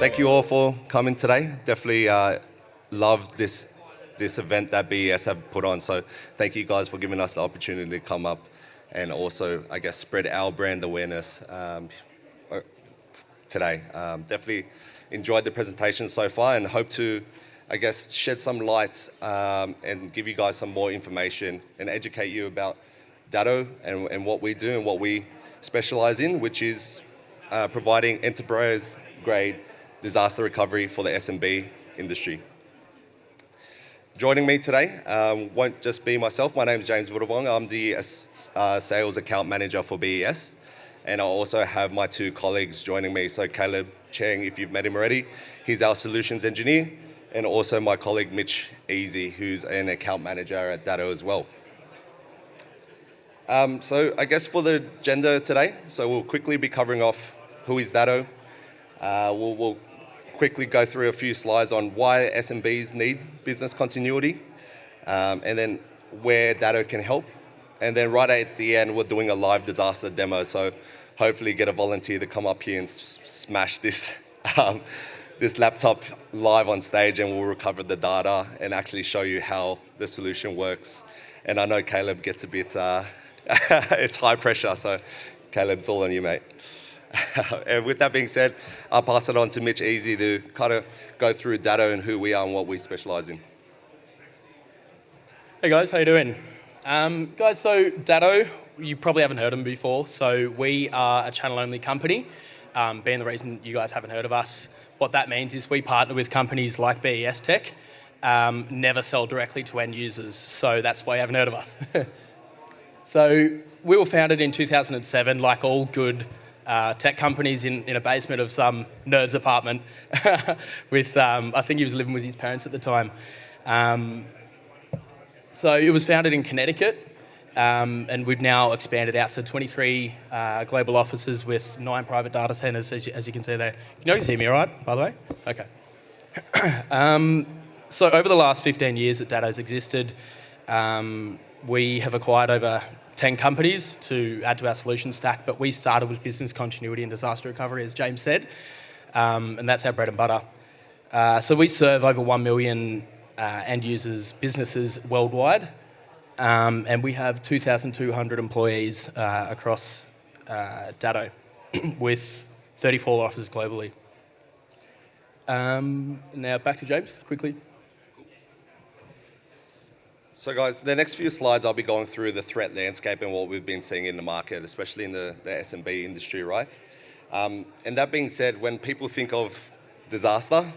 Thank you all for coming today. Definitely love this event that BES have put on. So thank you guys for giving us the opportunity to come up and also, I guess, spread our brand awareness today. Definitely enjoyed the presentation so far and hope to, I guess, shed some light and give you guys some more information and educate you about Datto and what we do and what we specialize in, which is providing enterprise-grade disaster recovery for the SMB industry. Joining me today won't just be myself. My name is James Woodavong. I'm the sales account manager for BES. And I also have my two colleagues joining me. So Caleb Cheng, if you've met him already, he's our solutions engineer. And also my colleague Mitch Easy, who's an account manager at Datto as well. So I guess for the agenda today, so we'll quickly be covering off who is Datto. We'll quickly go through a few slides on why SMBs need business continuity, and then where Datto can help. And then right at the end, we're doing a live disaster demo. So hopefully get a volunteer to come up here and smash this, this laptop live on stage, and we'll recover the data and actually show you how the solution works. And I know Caleb gets a bit, it's high pressure, so Caleb's all on you, mate. And with that being said, I'll pass it on to Mitch Easy to kind of go through Datto and who we are and what we specialize in. Hey guys, how you doing? Guys, so Datto, you probably haven't heard of them before. So we are a channel-only company, being the reason you guys haven't heard of us. What that means is we partner with companies like BES Tech, never sell directly to end users. So that's why you haven't heard of us. So we were founded in 2007, like all good tech companies in a basement of some nerd's apartment with, I think he was living with his parents at the time. So it was founded in Connecticut, and we've now expanded out to 23 global offices with 9 private data centers, as you can see there. Can you guys hear me all right, by the way? Okay. So over the last 15 years that Datto's existed, we have acquired over 10 companies to add to our solution stack, but we started with business continuity and disaster recovery, as James said, and that's our bread and butter. So we serve over 1 million end users, businesses worldwide, and we have 2,200 employees across Datto with 34 offices globally. Now back to James, quickly. So guys, the next few slides I'll be going through the threat landscape and what we've been seeing in the market, especially in the SMB industry, right? And that being said, when people think of disaster,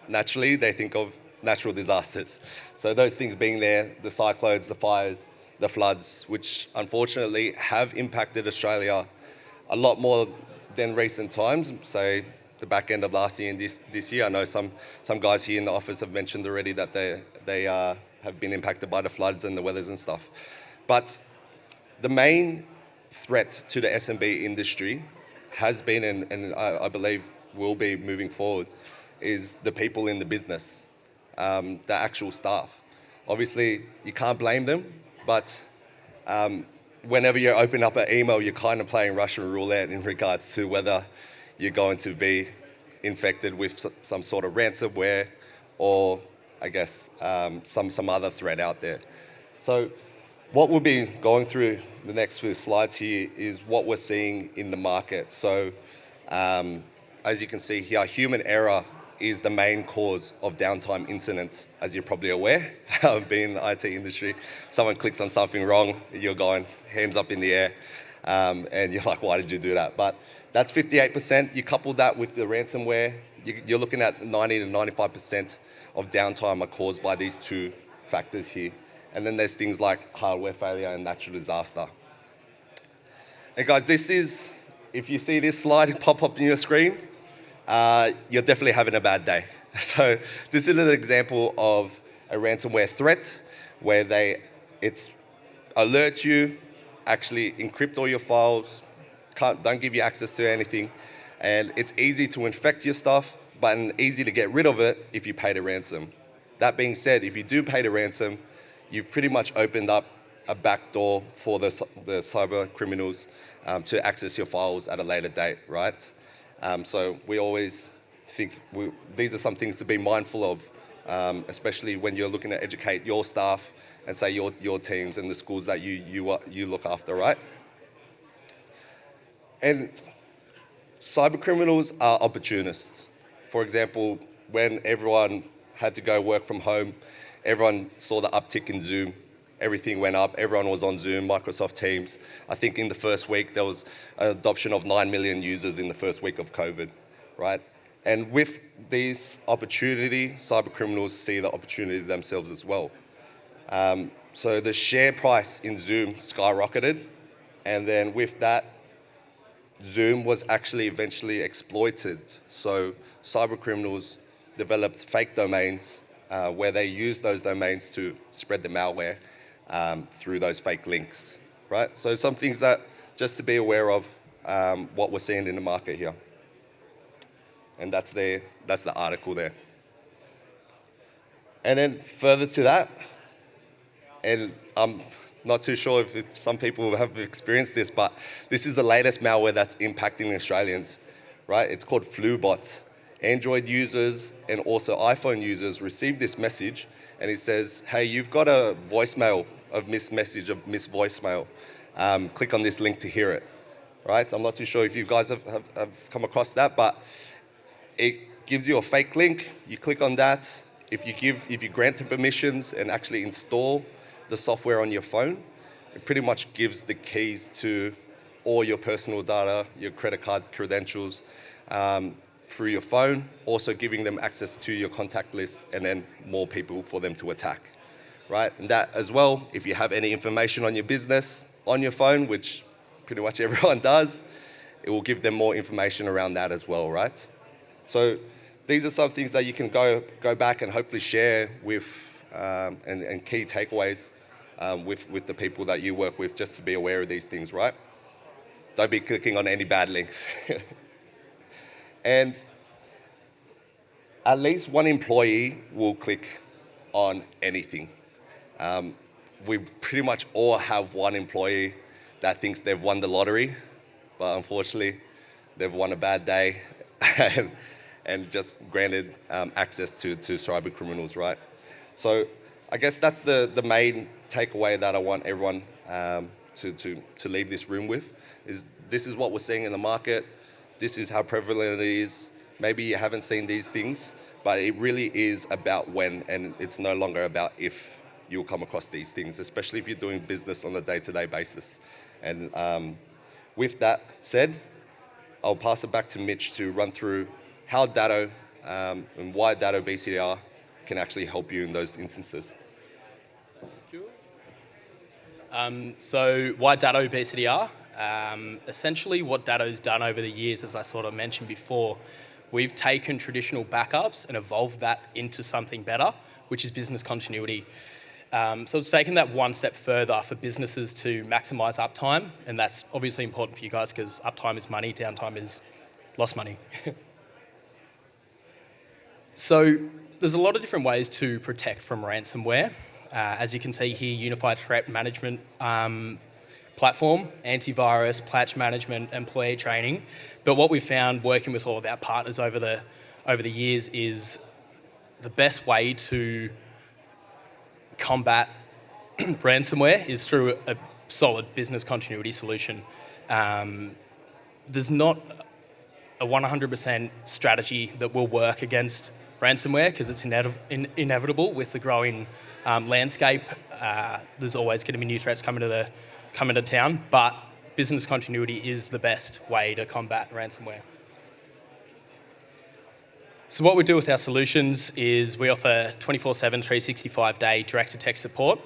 naturally they think of natural disasters. So those things being there, the cyclones, the fires, the floods, which unfortunately have impacted Australia a lot more than recent times, say the back end of last year and this year. I know some guys here in the office have mentioned already that they have been impacted by the floods and the weathers and stuff. But the main threat to the SMB industry has been, and I believe will be moving forward, is the people in the business, the actual staff. Obviously, you can't blame them, but whenever you open up an email, you're kind of playing Russian roulette in regards to whether you're going to be infected with some sort of ransomware or I guess, some other threat out there. So what we'll be going through the next few slides here is what we're seeing in the market. So as you can see here, human error is the main cause of downtime incidents, as you're probably aware, being in the IT industry. Someone clicks on something wrong, you're going hands up in the air, and you're like, why did you do that? But that's 58%. You couple that with the ransomware, you're looking at 90 to 95% of downtime are caused by these two factors here. And then there's things like hardware failure and natural disaster. And guys, this is, if you see this slide pop up on your screen, you're definitely having a bad day. So this is an example of a ransomware threat where it alerts you, actually encrypt all your files, don't give you access to anything, and it's easy to infect your stuff, but easy to get rid of it if you pay the ransom. That being said, if you do pay the ransom, you've pretty much opened up a backdoor for the cyber criminals to access your files at a later date, right? So we always these are some things to be mindful of, especially when you're looking to educate your staff and say your teams and the schools that you look after, right? And cyber criminals are opportunists. For example, when everyone had to go work from home, everyone saw the uptick in Zoom. Everything went up, everyone was on Zoom, Microsoft Teams. I think in the first week, there was an adoption of 9 million users in the first week of COVID, right? And with this opportunity, cyber criminals see the opportunity themselves as well. So the share price in Zoom skyrocketed, and then with that, Zoom was actually eventually exploited. So cyber criminals developed fake domains where they used those domains to spread the malware through those fake links, right? So some things that just to be aware of what we're seeing in the market here. And that's the article there. And then further to that, and I'm not too sure if some people have experienced this, but this is the latest malware that's impacting Australians, right? It's called FluBot. Android users and also iPhone users receive this message, and it says, hey, you've got a voicemail, a missed message, a missed voicemail. Click on this link to hear it, right? I'm not too sure if you guys have come across that, but it gives you a fake link. You click on that. If you grant the permissions and actually install the software on your phone, it pretty much gives the keys to all your personal data, your credit card credentials, through your phone, also giving them access to your contact list and then more people for them to attack, right? And that as well, if you have any information on your business on your phone, which pretty much everyone does, it will give them more information around that as well, right? So these are some things that you can go back and hopefully share with and key takeaways with the people that you work with, just to be aware of these things, right? Don't be clicking on any bad links. And at least one employee will click on anything. We pretty much all have one employee that thinks they've won the lottery, but unfortunately, they've won a bad day and just granted access to cyber criminals, right? So I guess that's the main takeaway that I want everyone to leave this room with, is this is what we're seeing in the market. This is how prevalent it is. Maybe you haven't seen these things, but it really is about when, and it's no longer about if you'll come across these things, especially if you're doing business on a day-to-day basis. And with that said, I'll pass it back to Mitch to run through how Datto and why Datto BCDR can actually help you in those instances. So why Datto BCDR? Essentially what Datto's done over the years, as I sort of mentioned before, we've taken traditional backups and evolved that into something better, which is business continuity. So it's taken that one step further for businesses to maximise uptime, and that's obviously important for you guys because uptime is money, downtime is lost money. So there's a lot of different ways to protect from ransomware. As you can see here, Unified Threat Management platform, antivirus, patch management, employee training. But what we've found working with all of our partners over the years is the best way to combat ransomware is through a solid business continuity solution. There's not a 100% strategy that will work against ransomware because it's inevitable with the growing landscape. There's always going to be new threats coming to town, but business continuity is the best way to combat ransomware. So what we do with our solutions is we offer 24/7, 365-day direct-to-tech support.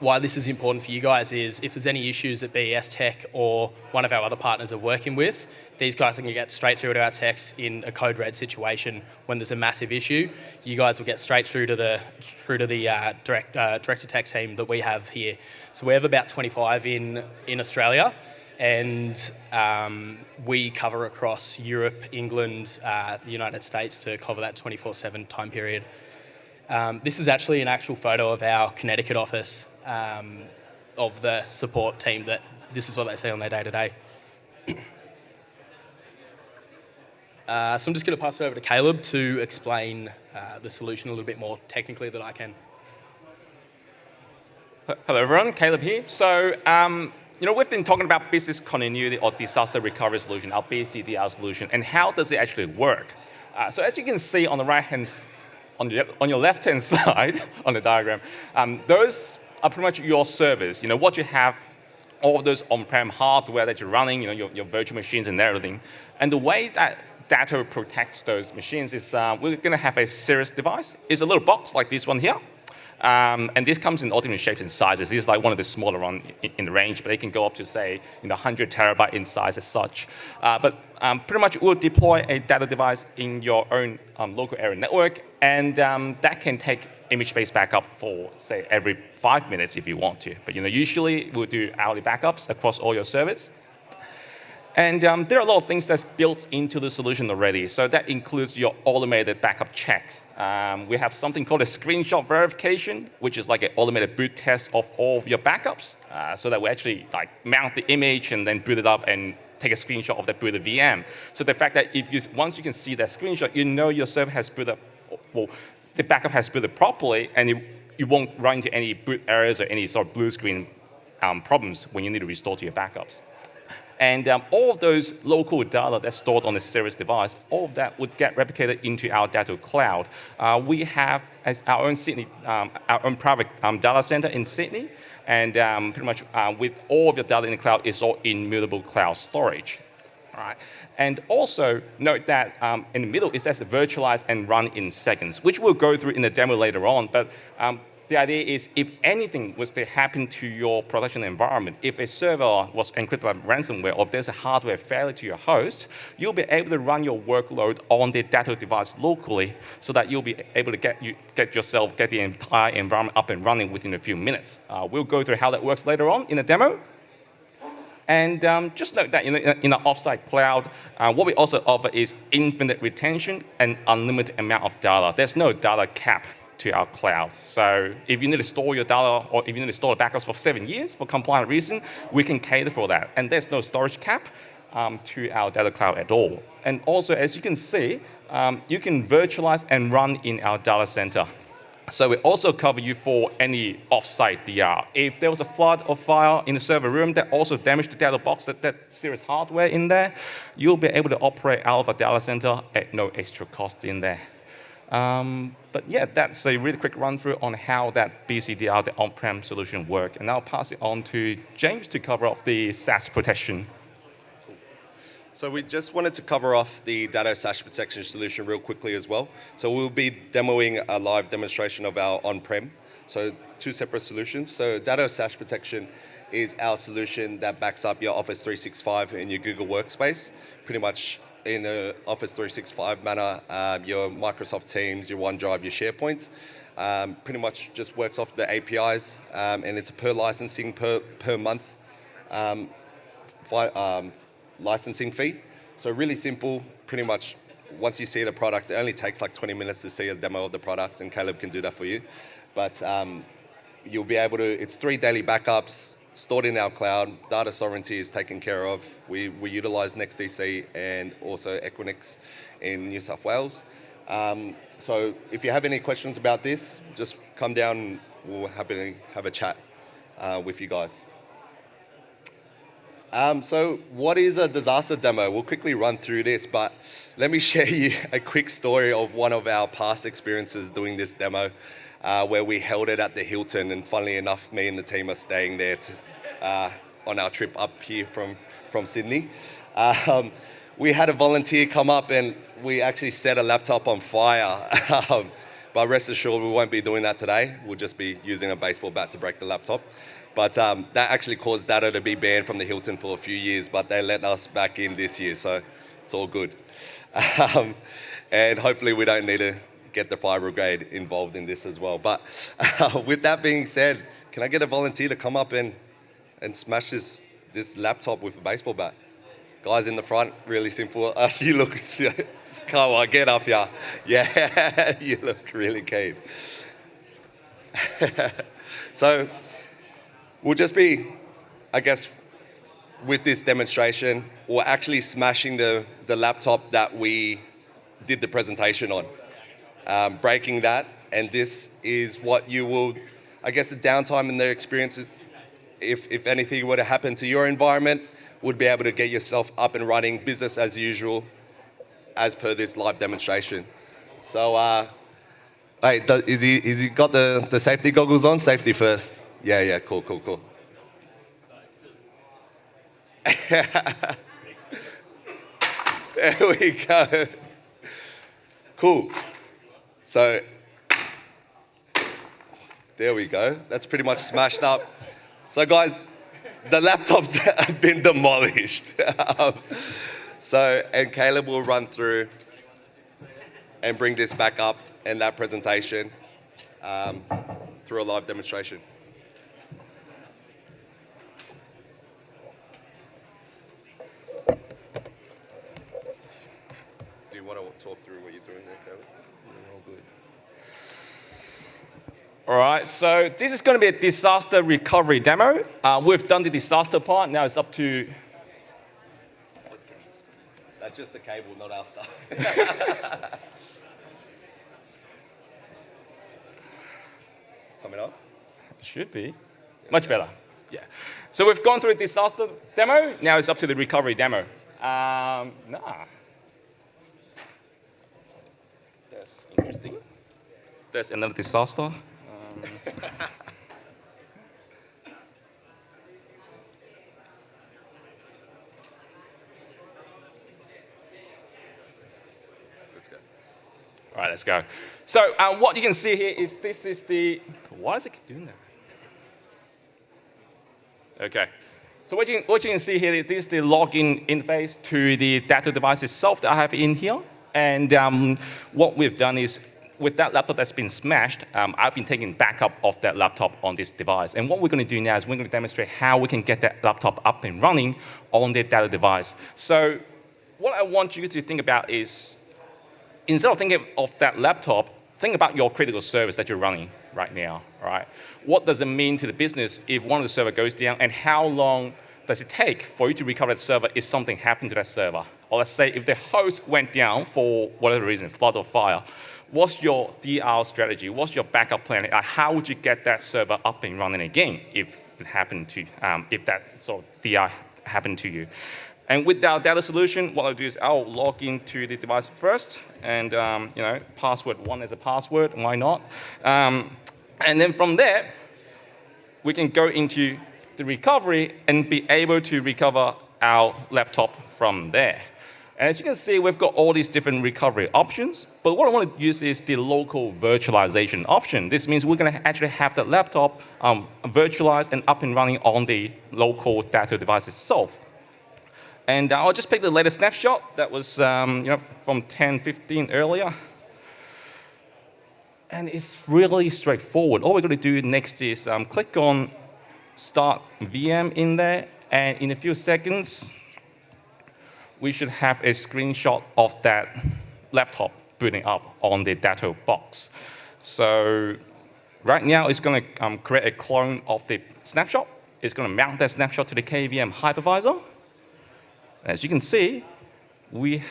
Why this is important for you guys is if there's any issues that BES Tech or one of our other partners are working with, these guys can get straight through to our techs in a code red situation when there's a massive issue. You guys will get straight through to the direct-to-tech team that we have here. So we have about 25 in Australia, and we cover across Europe, England, the United States to cover that 24/7 time period. This is actually an actual photo of our Connecticut office of the support team. That this is what they see on their day-to-day. So I'm just going to pass it over to Caleb to explain the solution a little bit more technically than I can. Hello everyone, Caleb here. So, we've been talking about business continuity or disaster recovery solution, our BCDR solution, and how does it actually work? So as you can see on the on your left-hand side on the diagram, those are pretty much your servers. What you have, all of those on-prem hardware that you're running, your virtual machines and everything. And the way that Datto protects those machines is we're going to have a Cirrus device. It's a little box like this one here. And this comes in all different shapes and sizes. This is like one of the smaller ones in the range, but they can go up to, say, 100 terabyte in size as such. But pretty much we'll deploy a Datto device in your own local area network, and that can take image-based backup for, say, every 5 minutes if you want to. But usually we'll do hourly backups across all your servers. And there are a lot of things that's built into the solution already. So that includes your automated backup checks. We have something called a screenshot verification, which is like an automated boot test of all of your backups, so that we actually mount the image and then boot it up and take a screenshot of that booted VM. So the fact that once you can see that screenshot, your server has booted up, well, the backup has booted properly, and you won't run into any boot errors or any sort of blue screen problems when you need to restore to your backups. And all of those local data that's stored on the Cirrus device, all of that would get replicated into our Datto cloud. We have as our own private data center in Sydney, and pretty much with all of your data in the cloud, it's all immutable cloud storage. All right. And also note that in the middle, it says virtualize and run in seconds, which we'll go through in the demo later on. But the idea is if anything was to happen to your production environment, if a server was encrypted by ransomware or if there's a hardware failure to your host, you'll be able to run your workload on the Datto device locally so that you'll be able to get the entire environment up and running within a few minutes. We'll go through how that works later on in a demo. And just note that in the offsite cloud, what we also offer is infinite retention and unlimited amount of data. There's no data cap to our cloud. So if you need to store your data or if you need to store the backups for 7 years for compliant reason, we can cater for that. And there's no storage cap to our Datto cloud at all. And also, as you can see, you can virtualize and run in our data center. So we also cover you for any offsite DR. If there was a flood or fire in the server room that also damaged the Datto box, that Cirrus hardware in there, you'll be able to operate out of a data center at no extra cost in there. But yeah, that's a really quick run through on how that BCDR, the on-prem solution, work. And I'll pass it on to James to cover off the SaaS protection. So we just wanted to cover off the Datto SaaS protection solution real quickly as well. So we'll be demoing a live demonstration of our on-prem. So 2 separate solutions. So Datto SaaS protection is our solution that backs up your Office 365 and your Google Workspace, pretty much in an Office 365 manner, your Microsoft Teams, your OneDrive, your SharePoint. Pretty much just works off the APIs, and it's a per licensing per month licensing fee. So really simple, pretty much once you see the product, it only takes like 20 minutes to see a demo of the product, and Caleb can do that for you. But you'll be able to, it's 3 daily backups, stored in our cloud, data sovereignty is taken care of. We utilize NextDC and also Equinix in New South Wales. So if you have any questions about this, just come down and we'll happily have a chat with you guys. So what is a disaster demo? We'll quickly run through this, but let me share you a quick story of one of our past experiences doing this demo, where we held it at the Hilton, and funnily enough, me and the team are staying there on our trip up here from Sydney. We had a volunteer come up and we actually set a laptop on fire. But rest assured, we won't be doing that today. We'll just be using a baseball bat to break the laptop. But that actually caused Datto to be banned from the Hilton for a few years, but they let us back in this year, so it's all good. And hopefully we don't need to get the fire brigade involved in this as well. But with that being said, can I get a volunteer to come up and smash this laptop with a baseball bat? Guys in the front, really simple. You look, come on, get up here. Yeah, you look really keen. So we'll just be, I guess, with this demonstration, we're actually smashing the laptop that we did the presentation on, breaking that. And this is what you will, I guess the downtime and the experience, if anything were to happen to your environment, would be able to get yourself up and running, business as usual, as per this live demonstration. So, hey, is he got the safety goggles on? Safety first. Yeah, cool. There we go. Cool. So, there we go. That's pretty much smashed up. So guys, the laptops have been demolished. And Caleb will run through and bring this back up and that presentation through a live demonstration. Do you want to talk through what you're doing there, Caleb? All good. All right, so this is going to be a disaster recovery demo. We've done the disaster part. Now it's up to... That's just the cable, not our stuff. Coming up? Should be. Much better. Yeah. So we've gone through the disaster demo. Now it's up to the recovery demo. That's interesting. There's another disaster. Let's go. All right, let's go. So what you can see here is this is the... Why is it doing that? OK. So what you can see here, this is the login interface to the Datto device itself that I have in here. And what we've done is, with that laptop that's been smashed, I've been taking backup of that laptop on this device. And what we're going to do now is we're going to demonstrate how we can get that laptop up and running on the Datto device. So what I want you to think about is, instead of thinking of that laptop, think about your critical service that you're running right now. Right? What does it mean to the business if one of the server goes down, and how long does it take for you to recover that server if something happened to that server? Or let's say if the host went down for whatever reason, flood or fire, what's your DR strategy? What's your backup plan? How would you get that server up and running again if it happened to, if that sort of DR happened to you? And with our Datto solution, what I'll do is I'll log into the device first, and password 1 is a password. Why not? And then from there, we can go into the recovery and be able to recover our laptop from there. And as you can see, we've got all these different recovery options. But what I want to use is the local virtualization option. This means we're going to actually have the laptop virtualized and up and running on the local Datto device itself. And I'll just pick the latest snapshot that was from 10:15 earlier. And it's really straightforward. All we're going to do next is click on Start VM in there. And in a few seconds, we should have a screenshot of that laptop booting up on the Datto box. So right now, it's going to create a clone of the snapshot. It's going to mount that snapshot to the KVM hypervisor. As you can see, we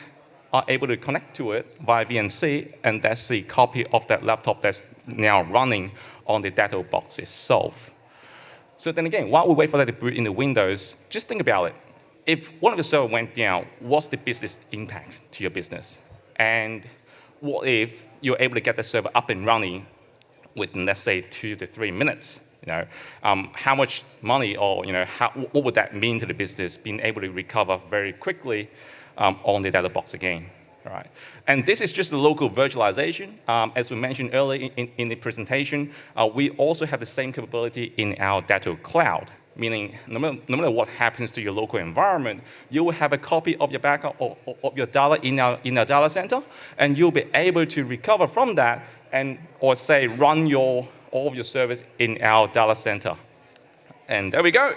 are able to connect to it via VNC, and that's the copy of that laptop that's now running on the Datto box itself. So then again, while we wait for that to boot in the Windows, just think about it. If one of the servers went down, what's the business impact to your business? And what if you're able to get the server up and running within, let's say, 2 to 3 minutes? How much money, or what would that mean to the business being able to recover very quickly on the Datto box again? Right. And this is just a local virtualization. As we mentioned earlier in the presentation, we also have the same capability in our Datto Cloud, meaning no matter what happens to your local environment, you will have a copy of your backup of your data in our data center, and you'll be able to recover from that or say run all of your service in our data center. And there we go.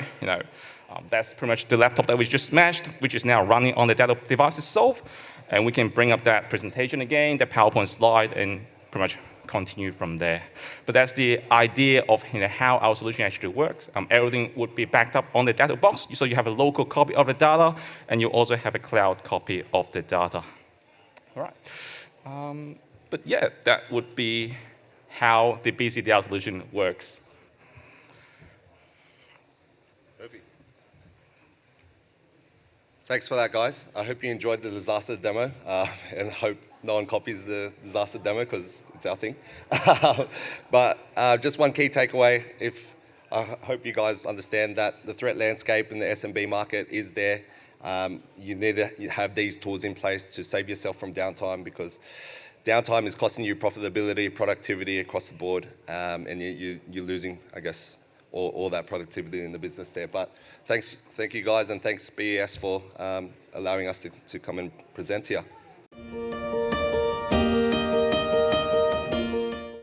That's pretty much the laptop that we just smashed, which is now running on the Datto device itself. And we can bring up that presentation again, the PowerPoint slide, and pretty much continue from there. But that's the idea of how our solution actually works. Everything would be backed up on the Datto box, so you have a local copy of the data, and you also have a cloud copy of the data. All right. But yeah, that would be how the BCDR solution works. Perfect. Thanks for that, guys. I hope you enjoyed the disaster demo, and hope no one copies the disaster demo because it's our thing. But just one key takeaway, I hope you guys understand that the threat landscape in the SMB market is there. You need to have these tools in place to save yourself from downtime, because downtime is costing you profitability, productivity across the board, and you're losing, I guess, all that productivity in the business there. But thank you guys, and thanks BES for allowing us to come and present here.